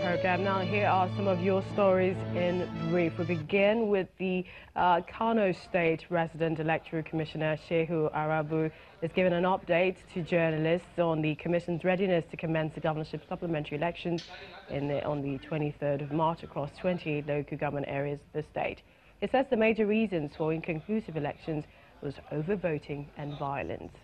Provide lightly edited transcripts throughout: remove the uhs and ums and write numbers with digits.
program. Now, here are some of your stories in brief. We begin with the Kano State Resident Electoral Commissioner Shehu Arabu is giving an update to journalists on the Commission's readiness to commence the governorship supplementary elections on the 23rd of March across 28 local government areas of the state. He says the major reasons for inconclusive elections was overvoting and violence.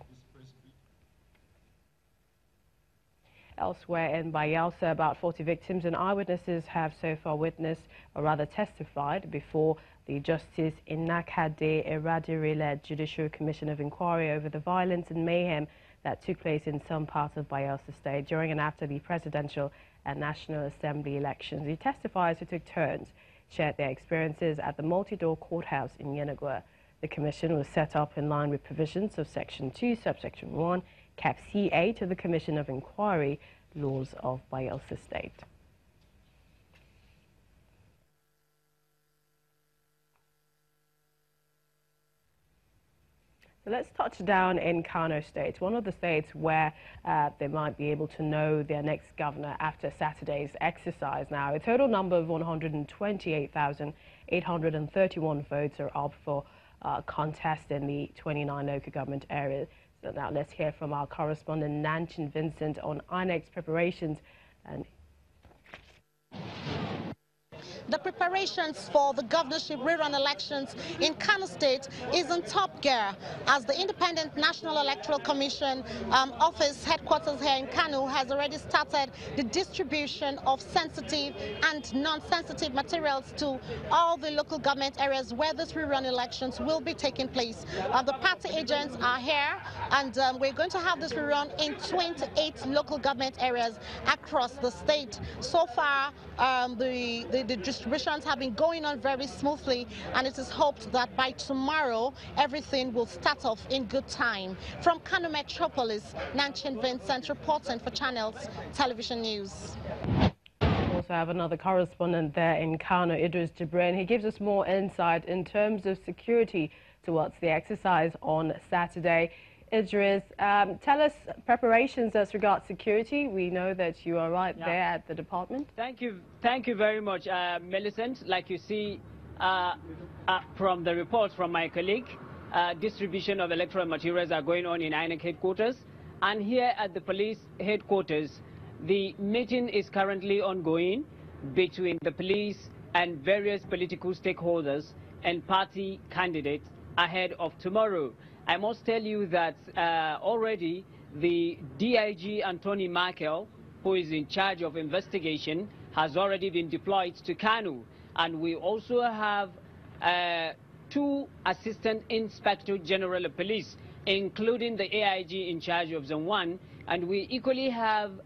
Elsewhere in Bayelsa, about 40 victims and eyewitnesses have so far witnessed, or rather testified, before the Justice Inakade Eradiri-led Judicial Commission of Inquiry over the violence and mayhem that took place in some parts of Bayelsa State during and after the presidential and National Assembly elections. The testifiers who took turns shared their experiences at the multi-door courthouse in Yenagoa. The commission was set up in line with provisions of Section 2, Subsection 1, Cap C8 of the Commission of Inquiry laws of Bayelsa State. So let's touch down in Kano State, one of the states where they might be able to know their next governor after Saturday's exercise. Now, a total number of 128,831 votes are up for contest in the 29 local government areas. So now let's hear from our correspondent Nanchin Vincent on INEC's preparations. And the preparations for the governorship rerun elections in Kano State is in top gear as the Independent National Electoral Commission office headquarters here in Kano has already started the distribution of sensitive and non-sensitive materials to all the local government areas where this rerun elections will be taking place. The party agents are here, and we're going to have this rerun in 28 local government areas across the state. So far, the distributions have been going on very smoothly, and it is hoped that by tomorrow everything will start off in good time. From Kano Metropolis, Nanchin Vincent reporting for Channels Television News. We also have another correspondent there in Kano, Idris Jibrin. He gives us more insight in terms of security towards the exercise on Saturday. Idris, tell us preparations as regards security. We know that you are right there at the department. Thank you very much, Millicent. Like you see from the reports from my colleague, distribution of electoral materials are going on in INEC headquarters. And here at the police headquarters, the meeting is currently ongoing between the police and various political stakeholders and party candidates ahead of tomorrow. I must tell you that already the DIG Anthony Michael, who is in charge of investigation, has already been deployed to Kano. And we also have 2 Assistant Inspector General of Police, including the AIG in charge of Zone 1. And we equally have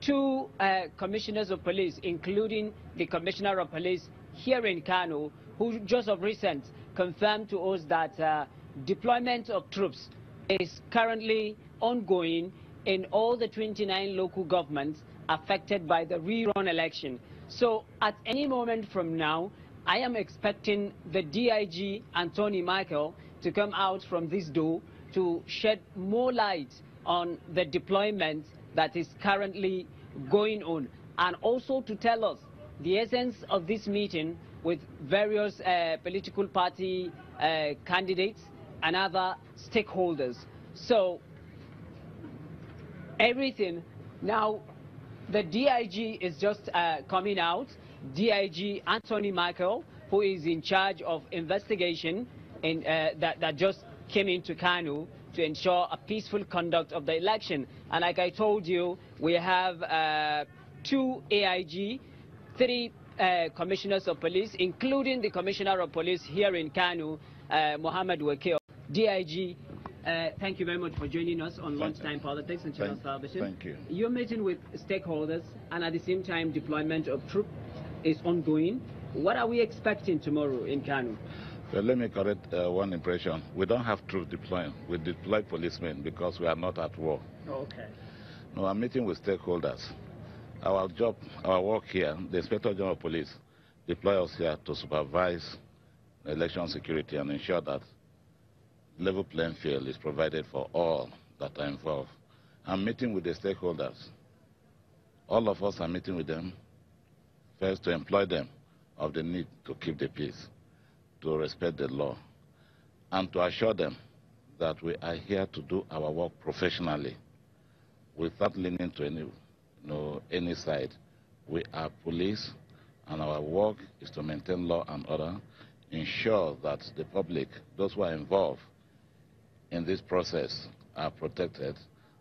2 Commissioners of Police, including the Commissioner of Police here in Kano, who just of recent confirmed to us that deployment of troops is currently ongoing in all the 29 local governments affected by the rerun election. So at any moment from now, I am expecting the DIG Anthony Michael to come out from this door to shed more light on the deployment that is currently going on, and also to tell us the essence of this meeting with various political party candidates and other stakeholders. So everything now, the DIG is just coming out. DIG Anthony Michael, who is in charge of investigation in, that just came into Kano to ensure a peaceful conduct of the election. And like I told you, we have 2 AIG, 3 commissioners of police, including the Commissioner of Police here in Kano, Mohammed Wakil. DIG, thank you very much for joining us on Lunchtime Politics and Channel Television. Thank you. You're meeting with stakeholders, and at the same time, deployment of troops is ongoing. What are we expecting tomorrow in Kano? Well, let me correct one impression. We don't have troops deploying. We deploy policemen because we are not at war. Okay. No, I'm meeting with stakeholders. Our job, our work here, the Inspector General of Police deploy us here to supervise election security and ensure that level playing field is provided for all that are involved. I'm meeting with the stakeholders. All of us are meeting with them First, to employ them of the need to keep the peace, to respect the law, and to assure them that we are here to do our work professionally without leaning to any side. We are police, and our work is to maintain law and order, ensure that the public, those who are involved in this process, are protected,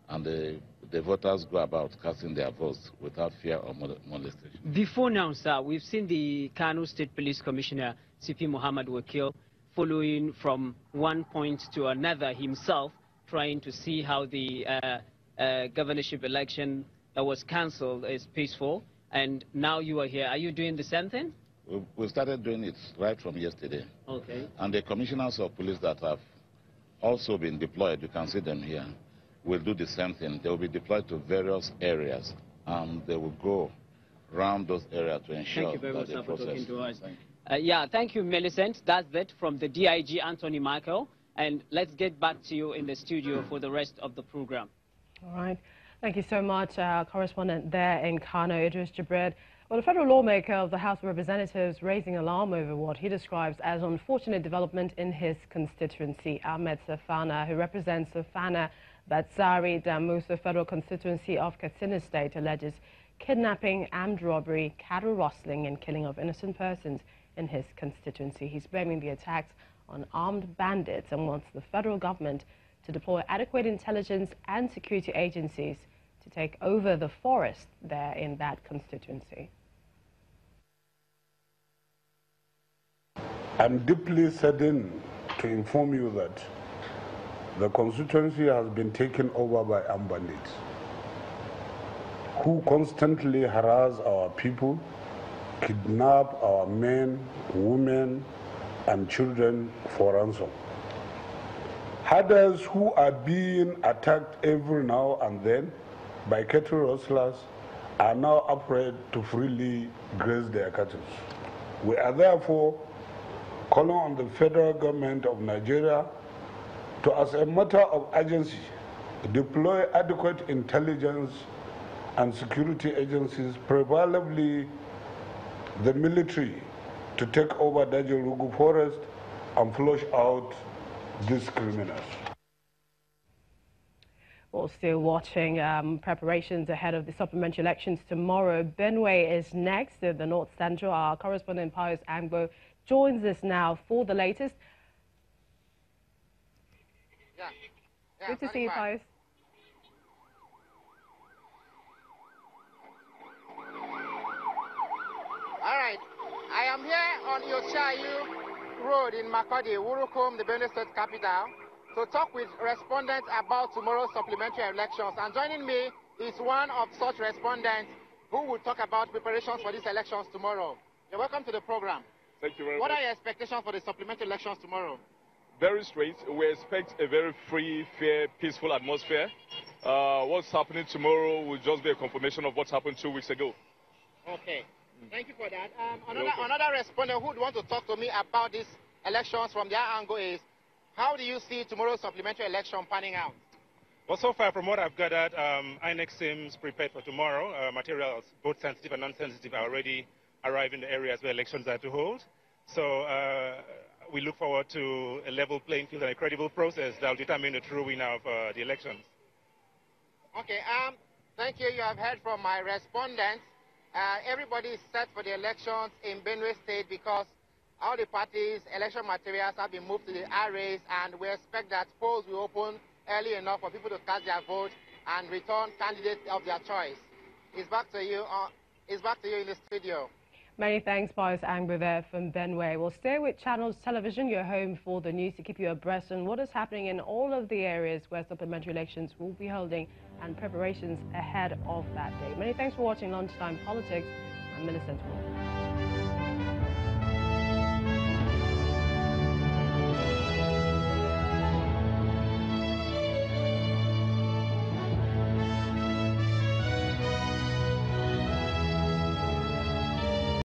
and the voters go about casting their votes without fear or molestation. Before now, sir, we've seen the Kano State Police Commissioner, CP Muhammad Wakil, following from one point to another himself, trying to see how the governorship election that was cancelled is peaceful. And now you are here. Are you doing the same thing? We started doing it right from yesterday. Okay. And the commissioners of police that have also been deployed, you can see them here, will do the same thing. They will be deployed to various areas, and they will go around those areas to ensure thank you very that much, the sir, for talking to us. Yeah, thank you, Millicent. That's it from the DIG, Anthony Michael. And let's get back to you in the studio for the rest of the program. All right. Thank you so much, correspondent there in Kano, Idris Jibred. Well, a federal lawmaker of the House of Representatives raising alarm over what he describes as unfortunate development in his constituency. Ahmed Safana, who represents Safana Batsari Damusa Federal Constituency of Katsina State, alleges kidnapping, armed robbery, cattle rustling and killing of innocent persons in his constituency. He's blaming the attacks on armed bandits and wants the federal government to deploy adequate intelligence and security agencies to take over the forest there in that constituency. I'm deeply saddened to inform you that the constituency has been taken over by armed bandits who constantly harass our people, kidnap our men, women, and children for ransom. Herders who are being attacked every now and then by cattle rustlers are now afraid to freely graze their cattle. We are therefore calling on the federal government of Nigeria to, as a matter of urgency, deploy adequate intelligence and security agencies, preferably the military, to take over Dajerugu forest and flush out these criminals. We're still watching preparations ahead of the supplementary elections tomorrow. Benue is next in the North Central. Our correspondent Pius Angbo joins us now for the latest. Good to see you, Pius. All right, I am here on Yoshayu Road in Makodi, Wurukum, the Benue State capital, to talk with respondents about tomorrow's supplementary elections. And joining me is one of such respondents who will talk about preparations for these elections tomorrow. You're welcome to the program. Thank you very much. What are your expectations for the supplementary elections tomorrow? Very straight. We expect a very free, fair, peaceful atmosphere. What's happening tomorrow will just be a confirmation of what happened 2 weeks ago. Okay. Thank you for that. Another respondent who would want to talk to me about these elections from their angle is, how do you see tomorrow's supplementary election panning out? Well, so far from what I've gathered, INEC seems prepared for tomorrow. Materials, both sensitive and non-sensitive, are already arriving in the areas where elections are to hold. So we look forward to a level playing field and a credible process that will determine the true winner of the elections. Okay, thank you. You have heard from my respondents. Everybody is set for the elections in Benue State because all the parties' election materials have been moved to the arrays, and we expect that polls will open early enough for people to cast their vote and return candidates of their choice. It's back to you. It's back to you in the studio. Many thanks, Pius Angbo there from Benue. We'll stay with Channels Television, your home for the news, to keep you abreast on what is happening in all of the areas where supplementary elections will be holding and preparations ahead of that day. Many thanks for watching Lunchtime Politics. I'm Millicent Moore.